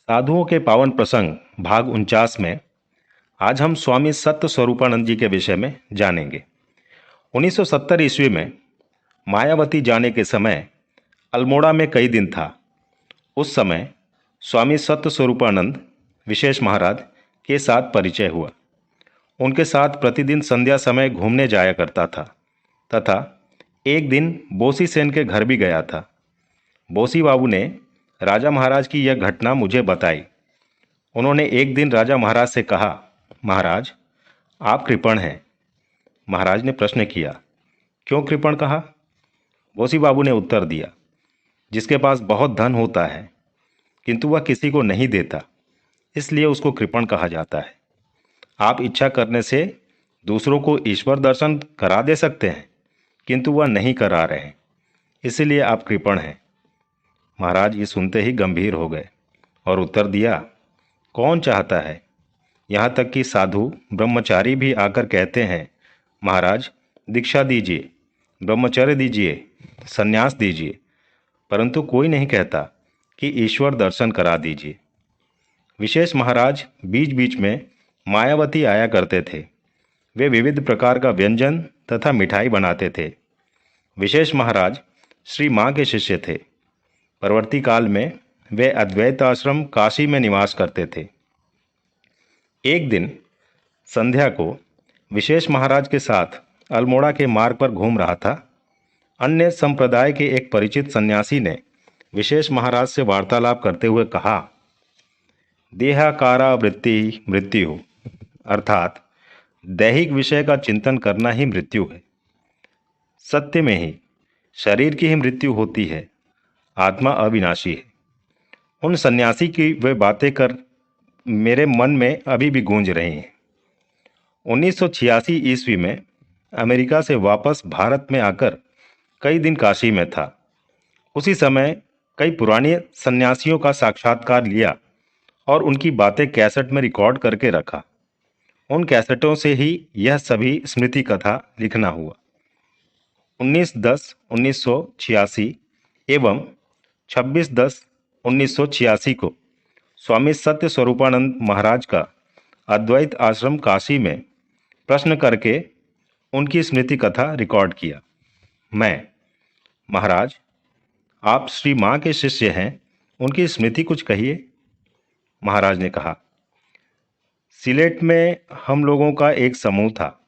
साधुओं के पावन प्रसंग भाग 49 में आज हम स्वामी सत्य स्वरूपानंद जी के विषय में जानेंगे। 1970 ईस्वी में मायावती जाने के समय अल्मोड़ा में कई दिन था। उस समय स्वामी सत्य स्वरूपानंद विशेष महाराज के साथ परिचय हुआ। उनके साथ प्रतिदिन संध्या समय घूमने जाया करता था तथा एक दिन बोसी सेन के घर भी गया था। बोसी बाबू ने राजा महाराज की यह घटना मुझे बताई। उन्होंने एक दिन राजा महाराज से कहा, महाराज आप कृपण हैं। महाराज ने प्रश्न किया, क्यों कृपण कहा? बोसी बाबू ने उत्तर दिया, जिसके पास बहुत धन होता है किंतु वह किसी को नहीं देता, इसलिए उसको कृपण कहा जाता है। आप इच्छा करने से दूसरों को ईश्वर दर्शन करा दे सकते हैं किंतु वह नहीं करा रहे, इसलिए आप कृपण हैं। महाराज ये सुनते ही गंभीर हो गए और उत्तर दिया, कौन चाहता है? यहाँ तक कि साधु ब्रह्मचारी भी आकर कहते हैं, महाराज दीक्षा दीजिए, ब्रह्मचर्य दीजिए, संन्यास दीजिए, परंतु कोई नहीं कहता कि ईश्वर दर्शन करा दीजिए। विशेष महाराज बीच बीच में मायावती आया करते थे। वे विविध प्रकार का व्यंजन तथा मिठाई बनाते थे। विशेष महाराज श्री माँ के शिष्य थे। परवर्ती काल में वे अद्वैत आश्रम काशी में निवास करते थे। एक दिन संध्या को विशेष महाराज के साथ अल्मोड़ा के मार्ग पर घूम रहा था। अन्य संप्रदाय के एक परिचित सन्यासी ने विशेष महाराज से वार्तालाप करते हुए कहा, देहाकारा वृत्ति मृत्यु, अर्थात दैहिक विषय का चिंतन करना ही मृत्यु है। सत्य में ही शरीर की ही मृत्यु होती है, आत्मा अविनाशी है। उन सन्यासी की वे बातें कर मेरे मन में अभी भी गूंज रही हैं। 1986 ईस्वी में अमेरिका से वापस भारत में आकर कई दिन काशी में था। उसी समय कई पुराने सन्यासियों का साक्षात्कार लिया और उनकी बातें कैसेट में रिकॉर्ड करके रखा। उन कैसेटों से ही यह सभी स्मृति कथा लिखना हुआ। 19/10/1986 एवं 26/10/1986 को स्वामी सत्य स्वरूपानंद महाराज का अद्वैत आश्रम काशी में प्रश्न करके उनकी स्मृति कथा रिकॉर्ड किया। मैं, महाराज आप श्री माँ के शिष्य हैं, उनकी स्मृति कुछ कहिए। महाराज ने कहा, सिलेट में हम लोगों का एक समूह था।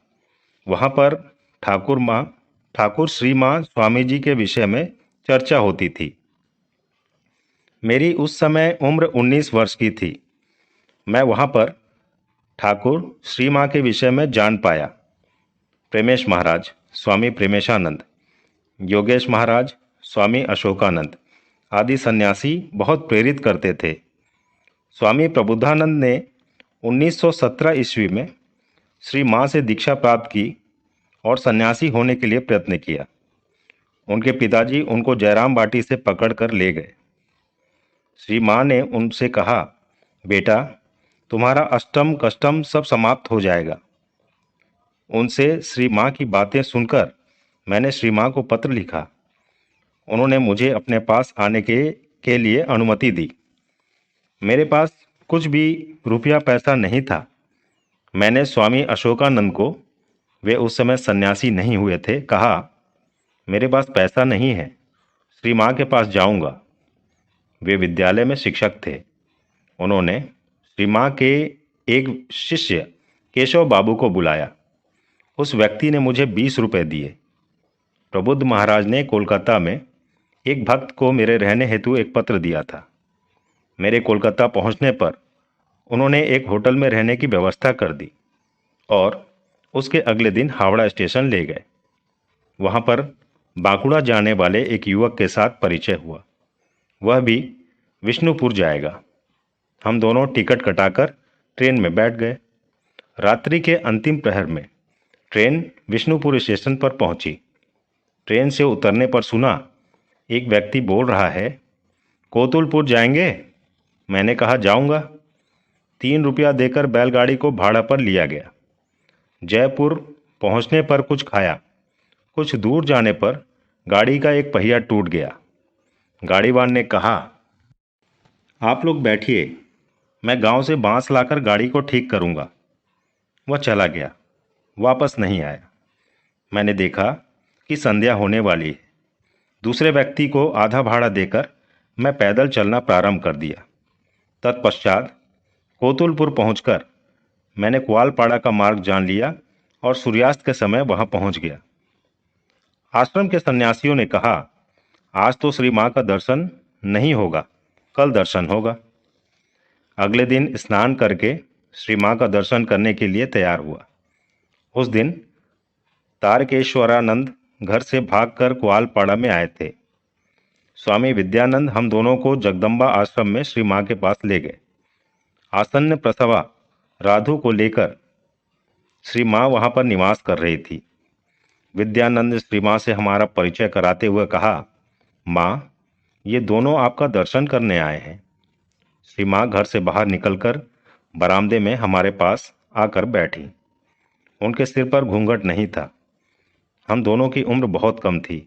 वहाँ पर ठाकुर श्री माँ स्वामी जी के विषय में चर्चा होती थी। मेरी उस समय उम्र 19 वर्ष की थी। मैं वहाँ पर ठाकुर श्री माँ के विषय में जान पाया। प्रेमेश महाराज स्वामी प्रेमेशानंद, योगेश महाराज स्वामी अशोकानंद आदि सन्यासी बहुत प्रेरित करते थे। स्वामी प्रबुद्धानंद ने 1917 ईस्वी में श्री माँ से दीक्षा प्राप्त की और सन्यासी होने के लिए प्रयत्न किया। उनके पिताजी उनको जयराम बाटी से पकड़कर ले गए। श्री माँ ने उनसे कहा, बेटा तुम्हारा अष्टम कष्टम सब समाप्त हो जाएगा। उनसे श्री माँ की बातें सुनकर मैंने श्री माँ को पत्र लिखा। उन्होंने मुझे अपने पास आने के लिए अनुमति दी। मेरे पास कुछ भी रुपया पैसा नहीं था। मैंने स्वामी अशोकानंद को, वे उस समय सन्यासी नहीं हुए थे, कहा, मेरे पास पैसा नहीं है, श्री माँ के पास जाऊंगा। वे विद्यालय में शिक्षक थे। उन्होंने श्री माँ के एक शिष्य केशव बाबू को बुलाया। उस व्यक्ति ने मुझे 20 रुपये दिए। प्रबुद्ध महाराज ने कोलकाता में एक भक्त को मेरे रहने हेतु एक पत्र दिया था। मेरे कोलकाता पहुंचने पर उन्होंने एक होटल में रहने की व्यवस्था कर दी और उसके अगले दिन हावड़ा स्टेशन ले गए। वहां पर बांकुड़ा जाने वाले एक युवक के साथ परिचय हुआ। वह भी विष्णुपुर जाएगा। हम दोनों टिकट कटाकर ट्रेन में बैठ गए। रात्रि के अंतिम प्रहर में ट्रेन विष्णुपुर स्टेशन पर पहुंची। ट्रेन से उतरने पर सुना एक व्यक्ति बोल रहा है, कोतुलपुर जाएंगे? मैंने कहा, जाऊंगा। 3 रुपया देकर बैलगाड़ी को भाड़ा पर लिया गया। जयपुर पहुंचने पर कुछ खाया। कुछ दूर जाने पर गाड़ी का एक पहिया टूट गया। गाड़ीवान ने कहा, आप लोग बैठिए, मैं गांव से बांस लाकर गाड़ी को ठीक करूंगा। वह चला गया, वापस नहीं आया। मैंने देखा कि संध्या होने वाली है। दूसरे व्यक्ति को आधा भाड़ा देकर मैं पैदल चलना प्रारंभ कर दिया। तत्पश्चात कोतुलपुर पहुंचकर मैंने कुआलपाड़ा का मार्ग जान लिया और सूर्यास्त के समय वहां पहुंच गया। आश्रम के सन्यासियों ने कहा, आज तो श्री मां का दर्शन नहीं होगा, कल दर्शन होगा। अगले दिन स्नान करके श्री मां का दर्शन करने के लिए तैयार हुआ। उस दिन तारकेश्वरानंद घर से भागकर कुआलपाड़ा में आए थे। स्वामी विद्यानंद हम दोनों को जगदम्बा आश्रम में श्री मां के पास ले गए। आसन्न प्रसवा राधु को लेकर श्री मां वहां पर निवास कर रही थी। विद्यानंद श्री मां से हमारा परिचय कराते हुए कहा, मां, ये दोनों आपका दर्शन करने आए हैं। श्री मां घर से बाहर निकलकर बरामदे में हमारे पास आकर बैठी। उनके सिर पर घूंघट नहीं था। हम दोनों की उम्र बहुत कम थी।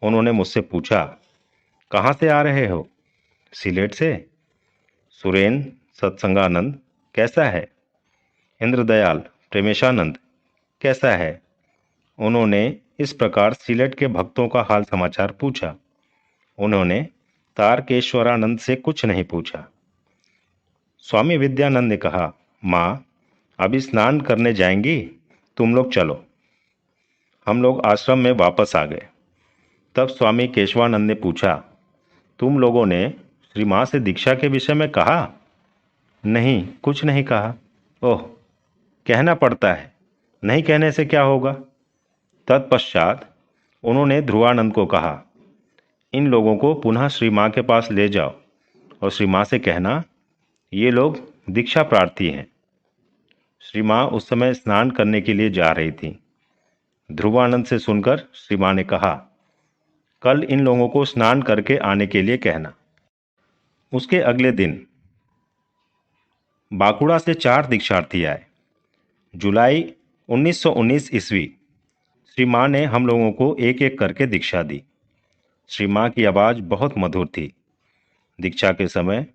उन्होंने मुझसे पूछा, कहाँ से आ रहे हो? सिलेट से। सुरेन सत्संगानंद कैसा है? इंद्रदयाल प्रेमेशानंद कैसा है? उन्होंने इस प्रकार सिलेट के भक्तों का हाल समाचार पूछा। उन्होंने तारकेश्वरानंद से कुछ नहीं पूछा। स्वामी विद्यानंद ने कहा, माँ, अभी स्नान करने जाएंगी, तुम लोग चलो। हम लोग आश्रम में वापस आ गए। तब स्वामी केशवानंद ने पूछा, तुम लोगों ने श्री मां से दीक्षा के विषय में कहा? नहीं, कुछ नहीं कहा। ओह, कहना पड़ता है, नहीं कहने से क्या होगा? तत्पश्चात उन्होंने ध्रुवानंद को कहा, इन लोगों को पुनः श्री मां के पास ले जाओ और श्री मां से कहना, ये लोग दीक्षा प्रार्थी हैं। श्री मां उस समय स्नान करने के लिए जा रही थी। ध्रुवानंद से सुनकर श्री मां ने कहा, कल इन लोगों को स्नान करके आने के लिए कहना। उसके अगले दिन बांकुड़ा से 4 दीक्षार्थी आए। जुलाई 1919 ईस्वी। श्री मां ने हम लोगों को एक एक करके दीक्षा दी। श्री मां की आवाज़ बहुत मधुर थी। दीक्षा के समय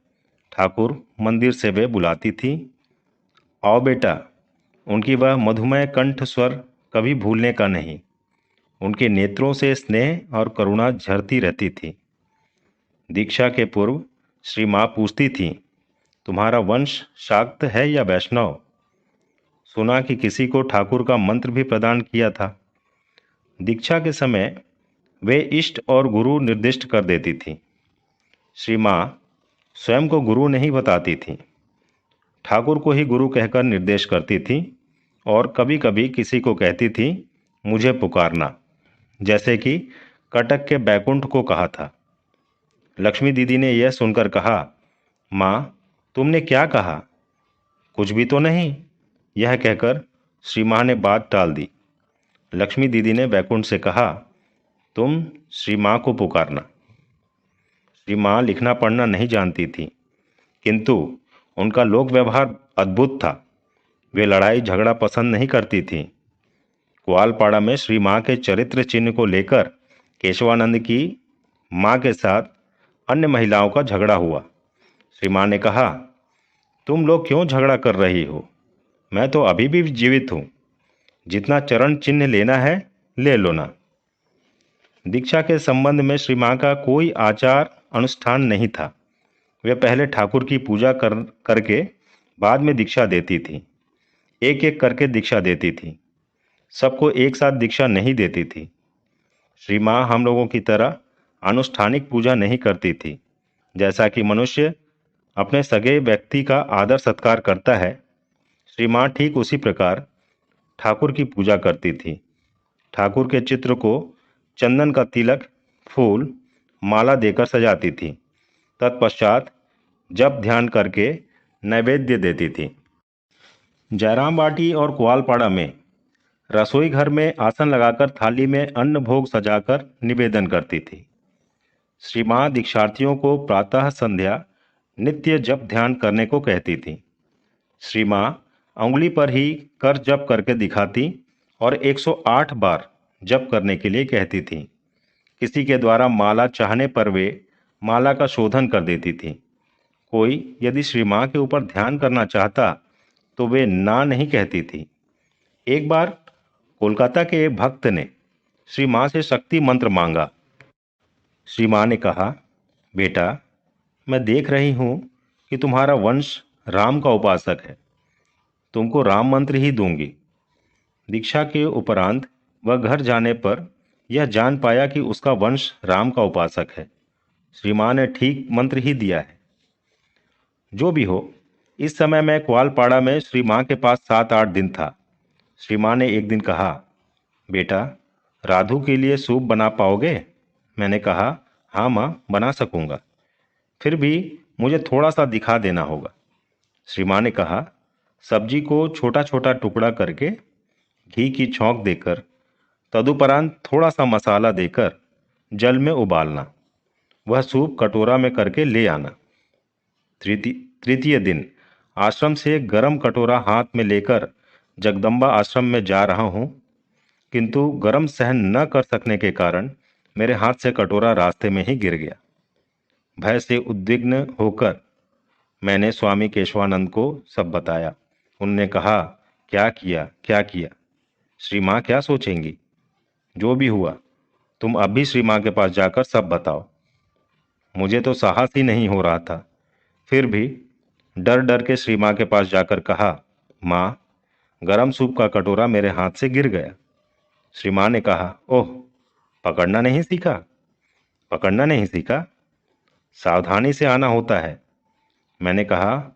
ठाकुर मंदिर से वे बुलाती थी, आओ बेटा। उनकी वह मधुमय कंठ स्वर कभी भूलने का नहीं। उनके नेत्रों से स्नेह और करुणा झरती रहती थी। दीक्षा के पूर्व श्री मां पूछती थी, तुम्हारा वंश शाक्त है या वैष्णव? सुना कि किसी को ठाकुर का मंत्र भी प्रदान किया था। दीक्षा के समय वे इष्ट और गुरु निर्दिष्ट कर देती थी। श्री मां स्वयं को गुरु नहीं बताती थी, ठाकुर को ही गुरु कहकर निर्देश करती थी और कभी कभी किसी को कहती थी, मुझे पुकारना, जैसे कि कटक के बैकुंठ को कहा था। लक्ष्मी दीदी ने यह सुनकर कहा, माँ, तुमने क्या कहा? कुछ भी तो नहीं। यह कहकर श्री मां ने बात टाल दी। लक्ष्मी दीदी ने बैकुंठ से कहा, तुम श्री मां को पुकारना। श्री मां लिखना पढ़ना नहीं जानती थी, किंतु उनका लोक व्यवहार अद्भुत था। वे लड़ाई झगड़ा पसंद नहीं करती थीं। कुआलपाड़ा में श्री मां के चरित्र चिन्ह को लेकर केशवानंद की मां के साथ अन्य महिलाओं का झगड़ा हुआ। श्री मां ने कहा, तुम लोग क्यों झगड़ा कर रही हो? मैं तो अभी भी जीवित हूँ। जितना चरण चिन्ह लेना है ले लो ना। दीक्षा के संबंध में श्री मां का कोई आचार अनुष्ठान नहीं था। वे पहले ठाकुर की पूजा करके बाद में दीक्षा देती थी। एक एक करके दीक्षा देती थी। सबको एक साथ दीक्षा नहीं देती थी। श्री मां हम लोगों की तरह आनुष्ठानिक पूजा नहीं करती थी। जैसा कि मनुष्य अपने सगे व्यक्ति का आदर सत्कार करता है, श्री मां ठीक उसी प्रकार ठाकुर की पूजा करती थी। ठाकुर के चित्र को चंदन का तिलक, फूल, माला देकर सजाती थी। तत्पश्चात जप ध्यान करके नैवेद्य देती थी। जयराम बाटी और कुआलपाड़ा में रसोई घर में आसन लगाकर थाली में अन्न भोग सजाकर निवेदन करती थी। श्री मां दीक्षार्थियों को प्रातः संध्या नित्य जप ध्यान करने को कहती थी। श्री मां उंगली पर ही कर जप करके दिखाती और 108 बार जप करने के लिए कहती थी। किसी के द्वारा माला चाहने पर वे माला का शोधन कर देती थी। कोई यदि श्री माँ के ऊपर ध्यान करना चाहता तो वे ना नहीं कहती थी। एक बार कोलकाता के एक भक्त ने श्री माँ से शक्ति मंत्र मांगा। श्री माँ ने कहा, बेटा, मैं देख रही हूँ कि तुम्हारा वंश राम का उपासक है, तुमको राम मंत्र ही दूंगी। दीक्षा के उपरांत वह घर जाने पर यह जान पाया कि उसका वंश राम का उपासक है। श्री माँ ने ठीक मंत्र ही दिया है। जो भी हो, इस समय मैं ग्वालपाड़ा में श्री माँ के पास 7-8 दिन था। श्री माँ ने एक दिन कहा, बेटा, राधु के लिए सूप बना पाओगे? मैंने कहा, हाँ माँ, बना सकूंगा, फिर भी मुझे थोड़ा सा दिखा देना होगा। श्री माँ ने कहा, सब्जी को छोटा छोटा टुकड़ा करके घी की छौंक देकर तदुपरांत थोड़ा सा मसाला देकर जल में उबालना, वह सूप कटोरा में करके ले आना। तृतीय दिन आश्रम से गरम कटोरा हाथ में लेकर जगदम्बा आश्रम में जा रहा हूँ, किंतु गरम सहन न कर सकने के कारण मेरे हाथ से कटोरा रास्ते में ही गिर गया। भय से उद्विग्न होकर मैंने स्वामी केशवानंद को सब बताया। उनने कहा, क्या किया क्या किया, श्री माँ क्या सोचेंगी? जो भी हुआ तुम अब भी श्री माँ के पास जाकर सब बताओ। मुझे तो साहस ही नहीं हो रहा था, फिर भी डर डर के श्री माँ के पास जाकर कहा, माँ, गरम सूप का कटोरा मेरे हाथ से गिर गया। श्री माँ ने कहा, ओह, पकड़ना नहीं सीखा? पकड़ना नहीं सीखा? सावधानी से आना होता है। मैंने कहा,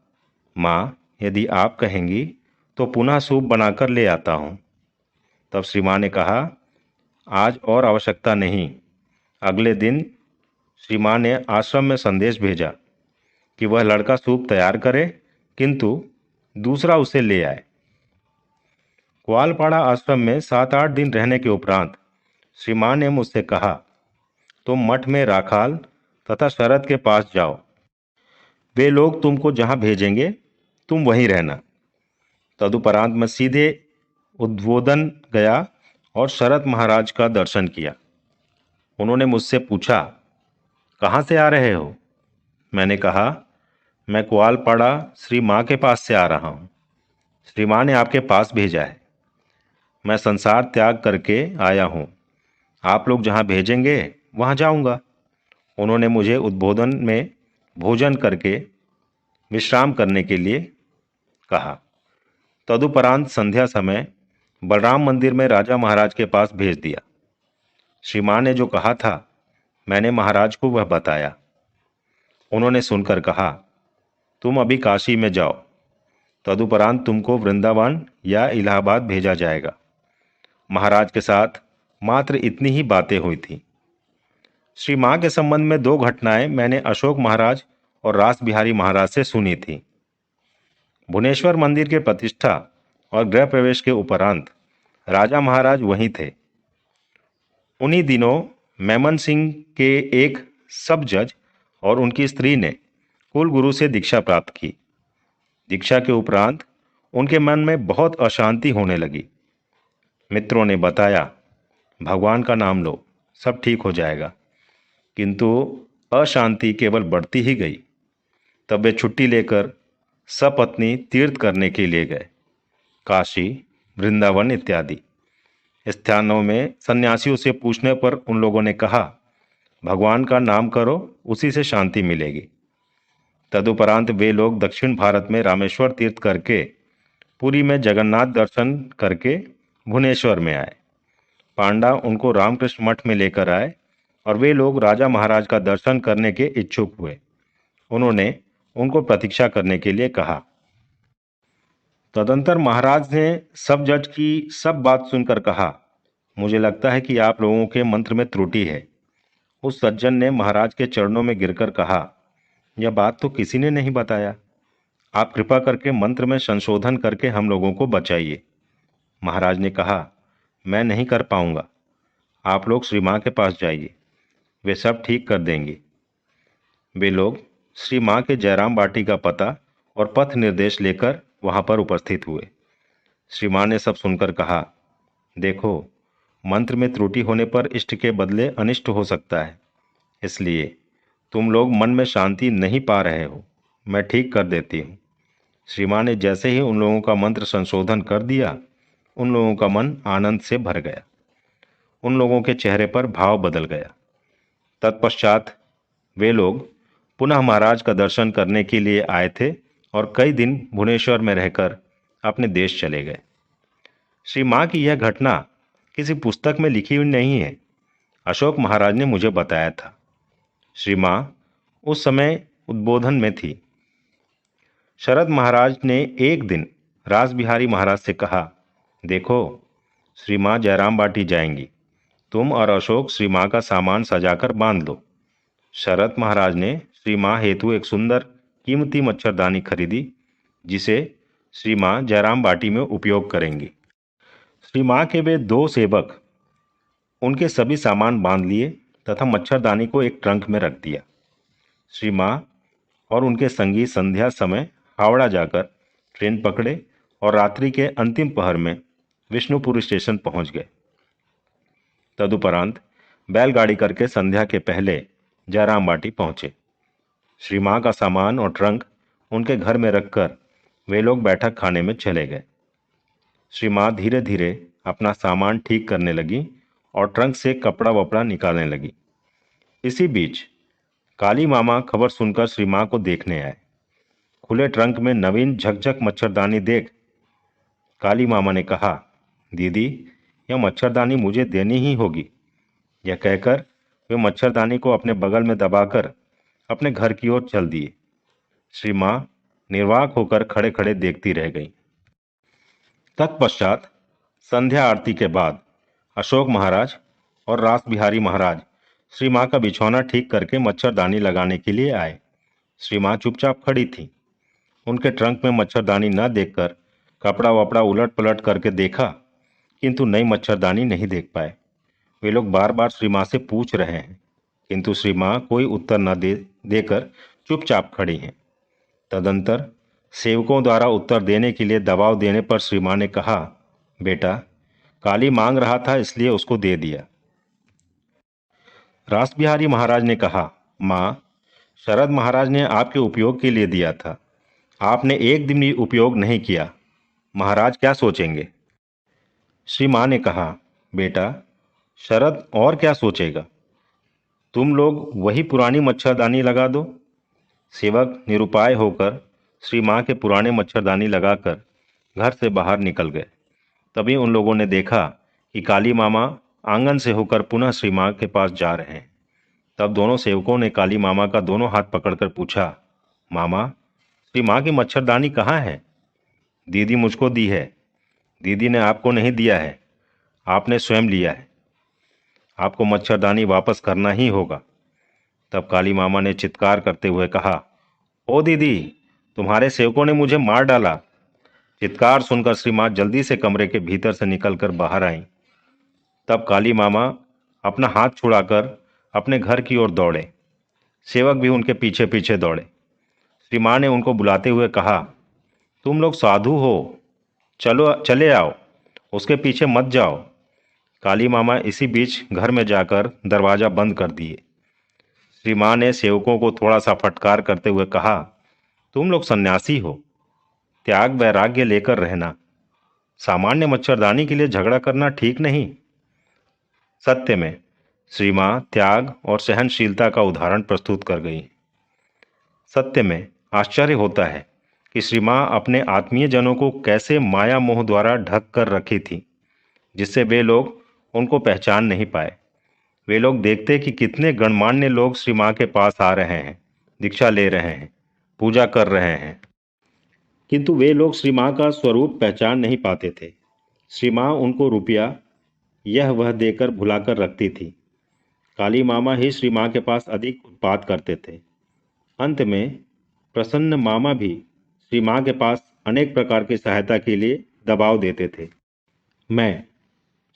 माँ, यदि आप कहेंगी तो पुनः सूप बनाकर ले आता हूँ। तब श्री माँ ने कहा, आज और आवश्यकता नहीं। अगले दिन श्री माँ ने आश्रम में संदेश भेजा कि वह लड़का सूप तैयार करे, किंतु दूसरा उसे ले आए। ग्वालपाड़ा आश्रम में 7-8 दिन रहने के उपरांत श्री माँ ने मुझसे कहा, तुम मठ में राखाल तथा शरद के पास जाओ, वे लोग तुमको जहाँ भेजेंगे तुम वहीं रहना। तदुपरांत मैं सीधे उद्बोधन गया और शरद महाराज का दर्शन किया। उन्होंने मुझसे पूछा, कहाँ से आ रहे हो? मैंने कहा, मैं ग्वालपाड़ा श्री माँ के पास से आ रहा हूँ। श्री माँ ने आपके पास भेजा है। मैं संसार त्याग करके आया हूँ, आप लोग जहाँ भेजेंगे वहाँ जाऊँगा। उन्होंने मुझे उद्बोधन में भोजन करके विश्राम करने के लिए कहा। तदुपरांत संध्या समय बलराम मंदिर में राजा महाराज के पास भेज दिया। श्री माँ ने जो कहा था मैंने महाराज को वह बताया। उन्होंने सुनकर कहा, तुम अभी काशी में जाओ, तदुपरांत तुमको वृंदावन या इलाहाबाद भेजा जाएगा। महाराज के साथ मात्र इतनी ही बातें हुई थी। श्री माँ के संबंध में 2 घटनाएं मैंने अशोक महाराज और रास बिहारी महाराज से सुनी थी। भुवनेश्वर मंदिर के प्रतिष्ठा और गृह प्रवेश के उपरांत राजा महाराज वहीं थे। उन्हीं दिनों मेमन सिंह के एक सब जज और उनकी स्त्री ने कुल गुरु से दीक्षा प्राप्त की। दीक्षा के उपरांत उनके मन में बहुत अशांति होने लगी। मित्रों ने बताया, भगवान का नाम लो, सब ठीक हो जाएगा, किंतु अशांति केवल बढ़ती ही गई। तब वे छुट्टी लेकर सपत्नी तीर्थ करने के लिए गए। काशी, वृंदावन इत्यादि स्थानों में सन्यासियों से पूछने पर उन लोगों ने कहा, भगवान का नाम करो, उसी से शांति मिलेगी। तदुपरांत वे लोग दक्षिण भारत में रामेश्वर तीर्थ करके, पुरी में जगन्नाथ दर्शन करके भुवनेश्वर में आए। पांडा उनको रामकृष्ण मठ में लेकर आए और वे लोग राजा महाराज का दर्शन करने के इच्छुक हुए। उन्होंने उनको प्रतीक्षा करने के लिए कहा। तदंतर महाराज ने सब जज की सब बात सुनकर कहा, मुझे लगता है कि आप लोगों के मंत्र में त्रुटि है। उस सज्जन ने महाराज के चरणों में गिरकर कहा, यह बात तो किसी ने नहीं बताया। आप कृपा करके मंत्र में संशोधन करके हम लोगों को बचाइए। महाराज ने कहा, मैं नहीं कर पाऊंगा, आप लोग श्री माँ के पास जाइए, वे सब ठीक कर देंगी। वे लोग श्री माँ के जयराम बाटी का पता और पथ निर्देश लेकर वहाँ पर उपस्थित हुए। श्री माँ ने सब सुनकर कहा, देखो, मंत्र में त्रुटि होने पर इष्ट के बदले अनिष्ट हो सकता है, इसलिए तुम लोग मन में शांति नहीं पा रहे हो। मैं ठीक कर देती हूँ। श्री माँ ने जैसे ही उन लोगों का मंत्र संशोधन कर दिया, उन लोगों का मन आनंद से भर गया। उन लोगों के चेहरे पर भाव बदल गया। तत्पश्चात वे लोग पुनः महाराज का दर्शन करने के लिए आए थे और कई दिन भुवनेश्वर में रहकर अपने देश चले गए। श्री माँ की यह घटना किसी पुस्तक में लिखी हुई नहीं है, अशोक महाराज ने मुझे बताया था। श्री माँ उस समय उद्बोधन में थी। शरद महाराज ने एक दिन रासबिहारी महाराज से कहा, देखो, श्री माँ जयराम बाटी जाएंगी, तुम और अशोक श्री माँ का सामान सजाकर बांध लो। शरद महाराज ने श्री माँ हेतु एक सुंदर कीमती मच्छरदानी खरीदी, जिसे श्री माँ जयराम बाटी में उपयोग करेंगी। श्री माँ के वे 2 सेवक उनके सभी सामान बांध लिए तथा मच्छरदानी को एक ट्रंक में रख दिया। श्री माँ और उनके संगी संध्या समय हावड़ा जाकर ट्रेन पकड़े और रात्रि के अंतिम पहर में विष्णुपुर स्टेशन पहुंच गए। तदुपरांत बैलगाड़ी करके संध्या के पहले जयराम बाटी पहुंचे। श्री माँ का सामान और ट्रंक उनके घर में रखकर वे लोग बैठक खाने में चले गए। श्री माँ धीरे धीरे अपना सामान ठीक करने लगी और ट्रंक से कपड़ा वपड़ा निकालने लगी। इसी बीच काली मामा खबर सुनकर श्री माँ को देखने आए। खुले ट्रंक में नवीन झकझक मच्छरदानी देख काली मामा ने कहा, दीदी, यह मच्छरदानी मुझे देनी ही होगी। यह कहकर वे मच्छरदानी को अपने बगल में दबाकर अपने घर की ओर चल दिए। श्री माँ निर्वाक होकर खड़े खड़े देखती रह गई। तत्पश्चात संध्या आरती के बाद अशोक महाराज और रासबिहारी महाराज श्री माँ का बिछौना ठीक करके मच्छरदानी लगाने के लिए आए। श्री माँ चुपचाप खड़ी थी। उनके ट्रंक में मच्छरदानी न देखकर कपड़ा वपड़ा उलट पलट करके देखा, किंतु नई मच्छरदानी नहीं देख पाए। वे लोग बार बार श्री माँ से पूछ रहे हैं, किंतु श्री माँ कोई उत्तर न देकर चुपचाप खड़ी हैं। तदंतर सेवकों द्वारा उत्तर देने के लिए दबाव देने पर श्री माँ ने कहा, बेटा, काली मांग रहा था इसलिए उसको दे दिया। रासबिहारी महाराज ने कहा, माँ, शरद महाराज ने आपके उपयोग के लिए दिया था, आपने एक दिन भी उपयोग नहीं किया, महाराज क्या सोचेंगे। श्री माँ ने कहा, बेटा, शरद और क्या सोचेगा, तुम लोग वही पुरानी मच्छरदानी लगा दो। सेवक निरुपाय होकर श्री माँ के पुराने मच्छरदानी लगाकर घर से बाहर निकल गए। तभी उन लोगों ने देखा कि काली मामा आंगन से होकर पुनः श्री माँ के पास जा रहे हैं। तब दोनों सेवकों ने काली मामा का दोनों हाथ पकड़कर पूछा, मामा, श्री माँ की मच्छरदानी कहाँ है। दीदी मुझको दी है। दीदी ने आपको नहीं दिया है, आपने स्वयं लिया है। आपको मच्छरदानी वापस करना ही होगा। तब काली मामा ने चित्कार करते हुए कहा, ओ दीदी, तुम्हारे सेवकों ने मुझे मार डाला। चित्कार सुनकर श्री माँ जल्दी से कमरे के भीतर से निकलकर बाहर आईं। तब काली मामा अपना हाथ छुड़ाकर अपने घर की ओर दौड़े। सेवक भी उनके पीछे पीछे दौड़े। श्री माँ ने उनको बुलाते हुए कहा, तुम लोग साधु हो, चलो चले आओ, उसके पीछे मत जाओ। काली मामा इसी बीच घर में जाकर दरवाज़ा बंद कर दिए। श्री माँ ने सेवकों को थोड़ा सा फटकार करते हुए कहा, तुम लोग सन्यासी हो, त्याग वैराग्य लेकर रहना। सामान्य मच्छरदानी के लिए झगड़ा करना ठीक नहीं। सत्य में श्री माँ त्याग और सहनशीलता का उदाहरण प्रस्तुत कर गई। सत्य में आश्चर्य होता है कि श्री माँ अपने आत्मीय जनों को कैसे माया मोह द्वारा ढक कर रखी थी, जिससे वे लोग उनको पहचान नहीं पाए। वे लोग देखते कि कितने गणमान्य लोग श्री माँ के पास आ रहे हैं, दीक्षा ले रहे हैं, पूजा कर रहे हैं, किंतु वे लोग श्री माँ का स्वरूप पहचान नहीं पाते थे। श्री माँ उनको रुपया यह वह देकर भुलाकर रखती थी। काली मामा ही श्री माँ के पास अधिक उत्पात करते थे। अंत में प्रसन्न मामा भी श्री माँ के पास अनेक प्रकार की सहायता के लिए दबाव देते थे। मैं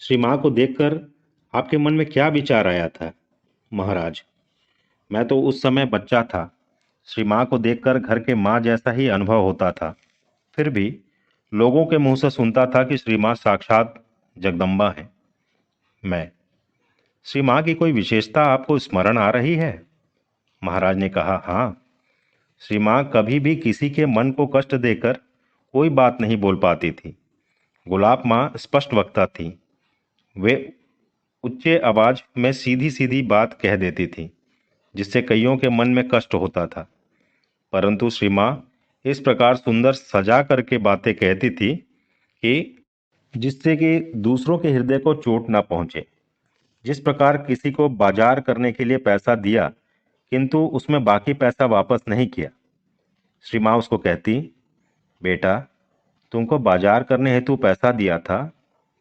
श्री माँ को देखकर आपके मन में क्या विचार आया था, महाराज? मैं तो उस समय बच्चा था। श्री माँ को देखकर घर के माँ जैसा ही अनुभव होता था। फिर भी लोगों के मुंह से सुनता था कि श्री माँ साक्षात जगदम्बा है। मैं, श्री माँ की कोई विशेषता आपको स्मरण आ रही है? महाराज ने कहा, हाँ। श्री माँ कभी भी किसी के मन को कष्ट देकर कोई बात नहीं बोल पाती थी। गुलाब माँ स्पष्ट वक्ता थी। वे उच्चे आवाज में सीधी सीधी बात कह देती थी, जिससे कईयों के मन में कष्ट होता था। परंतु श्री माँ इस प्रकार सुंदर सजा करके बातें कहती थी कि जिससे कि दूसरों के हृदय को चोट ना पहुंचे। जिस प्रकार किसी को बाजार करने के लिए पैसा दिया, किंतु उसमें बाकी पैसा वापस नहीं किया। श्री माँ उसको कहती, बेटा, तुमको बाजार करने हेतु पैसा दिया था,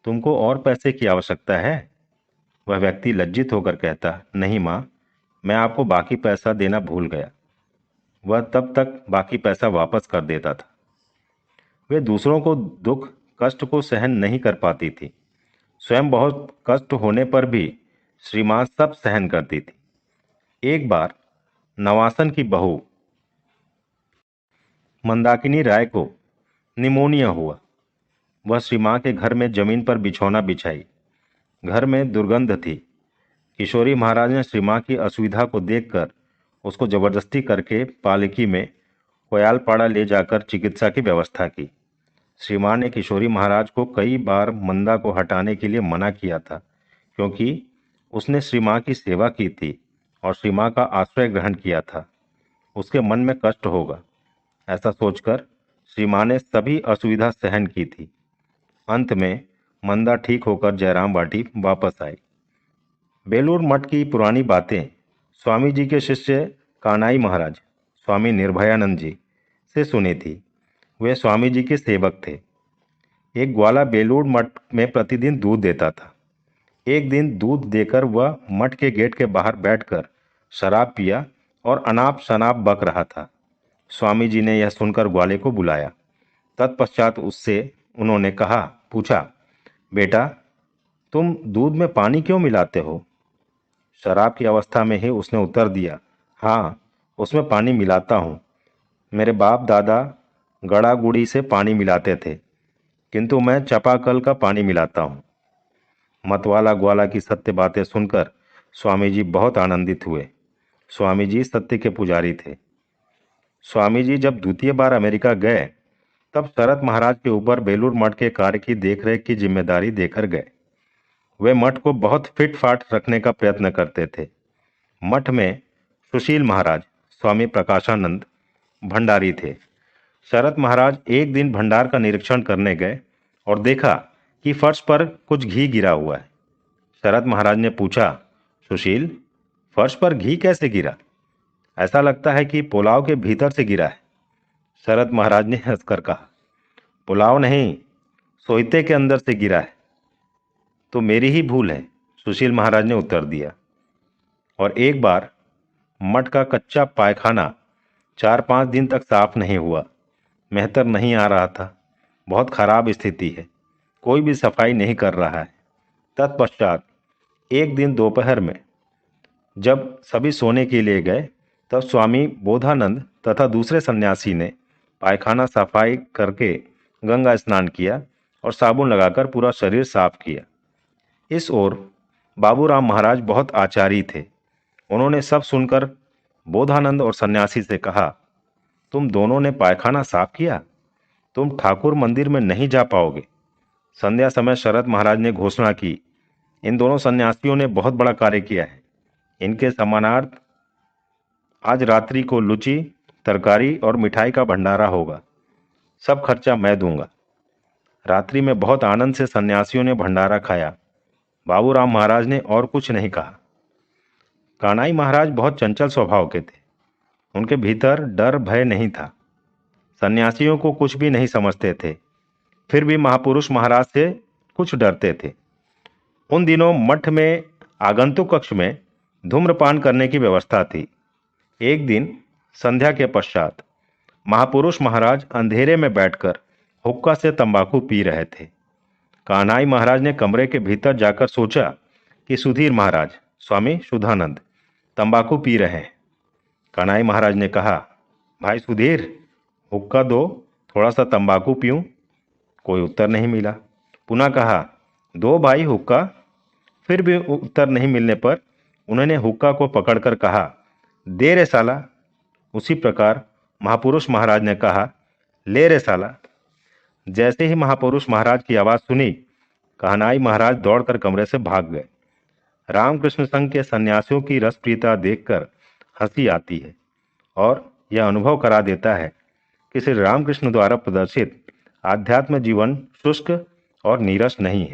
तुमको और पैसे की आवश्यकता है? वह व्यक्ति लज्जित होकर कहता, नहीं माँ, मैं आपको बाकी पैसा देना भूल गया। वह तब तक बाकी पैसा वापस कर देता था। वे दूसरों को दुख कष्ट को सहन नहीं कर पाती थी। स्वयं बहुत कष्ट होने पर भी श्री माँ सब सहन करती थी। एक बार नवासन की बहू मंदाकिनी राय को निमोनिया हुआ। वह श्री माँ के घर में जमीन पर बिछौना बिछाई। घर में दुर्गंध थी। किशोरी महाराज ने श्री माँ की असुविधा को देखकर उसको जबरदस्ती करके पालकी में कोयालपाड़ा ले जाकर चिकित्सा की व्यवस्था की। श्री माँ ने किशोरी महाराज को कई बार मंदा को हटाने के लिए मना किया था, क्योंकि उसने श्री माँ की सेवा की थी और श्री माँ का आश्रय ग्रहण किया था। उसके मन में कष्ट होगा, ऐसा सोचकर श्री माँ ने सभी असुविधा सहन की थी। अंत में मंदा ठीक होकर जयराम बाटी वापस आई। बेलूर मठ की पुरानी बातें स्वामी जी के शिष्य कानाई महाराज स्वामी निर्भयानंद जी से सुनी थी। वे स्वामी जी के सेवक थे। एक ग्वाला बेलूर मठ में प्रतिदिन दूध देता था। एक दिन दूध देकर वह मठ के गेट के बाहर बैठकर शराब पिया और अनाप शनाप बक रहा था। स्वामी जी ने यह सुनकर ग्वाले को बुलाया। तत्पश्चात उससे उन्होंने पूछा, बेटा, तुम दूध में पानी क्यों मिलाते हो? शराब की अवस्था में ही उसने उत्तर दिया, हाँ, उसमें पानी मिलाता हूँ। मेरे बाप दादा गड़ा गुड़ी से पानी मिलाते थे, किंतु मैं चापाकल का पानी मिलाता हूँ। मतवाला ग्वाला की सत्य बातें सुनकर स्वामी जी बहुत आनंदित हुए। स्वामी जी सत्य के पुजारी थे। स्वामी जी जब द्वितीय बार अमेरिका गए, तब शरत महाराज के ऊपर बेलूर मठ के कार्य की देखरेख की जिम्मेदारी देकर गए। वे मठ को बहुत फिट फाट रखने का प्रयत्न करते थे। मठ में सुशील महाराज स्वामी प्रकाशानंद भंडारी थे। शरत महाराज एक दिन भंडार का निरीक्षण करने गए और देखा कि फर्श पर कुछ घी गिरा हुआ है। शरत महाराज ने पूछा, सुशील, फर्श पर घी कैसे गिरा? ऐसा लगता है कि पुलाव के भीतर से गिरा है। शरत महाराज ने हंसकर कहा, पुलाव नहीं, सोइते के अंदर से गिरा है। तो मेरी ही भूल है, सुशील महाराज ने उत्तर दिया। और एक बार मठ का कच्चा पायखाना 4-5 दिन तक साफ नहीं हुआ। मेहतर नहीं आ रहा था। बहुत खराब स्थिति है, कोई भी सफाई नहीं कर रहा है। तत्पश्चात एक दिन दोपहर में जब सभी सोने के लिए गए, तब स्वामी बोधानंद तथा दूसरे सन्यासी ने पायखाना सफाई करके गंगा स्नान किया और साबुन लगाकर पूरा शरीर साफ किया। इस ओर बाबूराम महाराज बहुत आचारी थे। उन्होंने सब सुनकर बोधानंद और सन्यासी से कहा, तुम दोनों ने पायखाना साफ किया? तुम ठाकुर मंदिर में नहीं जा पाओगे। संध्या समय शरत महाराज ने घोषणा की, इन दोनों सन्यासियों ने बहुत बड़ा कार्य किया है। इनके सम्मानार्थ आज रात्रि को लुची, तरकारी और मिठाई का भंडारा होगा। सब खर्चा मैं दूंगा। रात्रि में बहुत आनंद से सन्यासियों ने भंडारा खाया। बाबूराम महाराज ने और कुछ नहीं कहा। कानाई महाराज बहुत चंचल स्वभाव के थे। उनके भीतर डर भय नहीं था। सन्यासियों को कुछ भी नहीं समझते थे, फिर भी महापुरुष महाराज से कुछ डरते थे। उन दिनों मठ में आगंतुक कक्ष में धूम्रपान करने की व्यवस्था थी। एक दिन संध्या के पश्चात महापुरुष महाराज अंधेरे में बैठकर हुक्का से तंबाकू पी रहे थे। कान्हाई महाराज ने कमरे के भीतर जाकर सोचा कि सुधीर महाराज स्वामी सुधानंद तंबाकू पी रहे हैं। कान्हाई महाराज ने कहा, भाई सुधीर, हुक्का दो, थोड़ा सा तंबाकू पीऊं। कोई उत्तर नहीं मिला। पुनः कहा, दो भाई हुक्का। फिर भी उत्तर नहीं मिलने पर उन्होंने हुक्का को पकड़कर कहा, दे रे साला। उसी प्रकार महापुरुष महाराज ने कहा, ले रे साला। जैसे ही महापुरुष महाराज की आवाज सुनी, कहनाई महाराज दौड़कर कमरे से भाग गए। रामकृष्ण संघ के सन्यासियों की रसप्रियता देखकर हंसी आती है और यह अनुभव करा देता है कि श्री रामकृष्ण द्वारा प्रदर्शित आध्यात्म जीवन शुष्क और नीरस नहीं है।